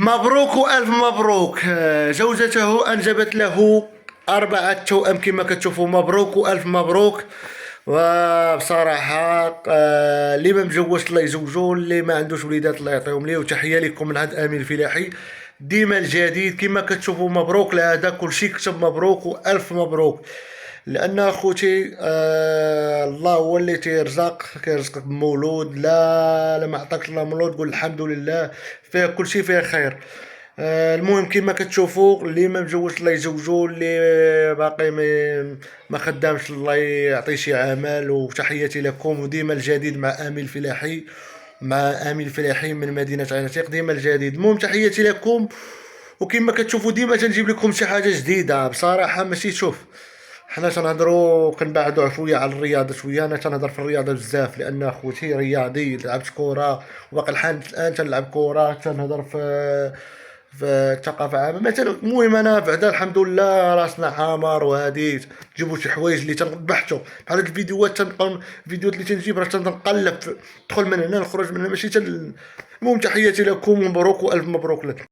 مبروك وألف مبروك. زوجته أنجبت له 4 توأم كما كتشوفوا. مبروك وألف مبروك. وبصراحة اللي ما مجوجش الله يزوجو، اللي ما عندوش وليدات الله يعطيهم ليه. وتحية لكم من عند أمين الفلاحي. ديما الجديد كما كتشوفوا. مبروك لهذا كلشي كتب مبروك وألف مبروك. لأن أخوتي الله هو اللي تيرزق، كيرزقك بمولود. لا ما عطاكش الله مولود قول الحمد لله، فيه كلشي فيه خير. المهم كما كتشوفوا اللي ما مجوجش الله يزوجو، اللي باقي ما خدامش الله يعطيه شي عمل. وتحياتي لكم. وديما الجديد مع امين الفلاحي، مع امين الفلاحي من مدينه عين عتيق. ديما الجديد. المهم تحياتي لكم. وكما كتشوفوا ديما تنجيب لكم شي حاجه جديده بصراحه. ماشي شوف، حنا تنهضروا كنبعدوا شويه على الرياضه شويه. انا تنهضر في الرياضه بزاف لان اخوتي رياضي، لعبت كره وباقي الحال الان تنلعب كره. تنهضر في الثقافه عامه مثلا. المهم انا بعدا الحمد لله راسنا عامر. وهادي تجيبوا شي حوايج اللي تنبحثوا بحال هاد الفيديوهات. تنبقى الفيديوهات اللي تنجيب راه تنقلب ندخل من هنا نخرج من هنا ماشي المهم تحياتي لكم ومبروك والف مبروك لك.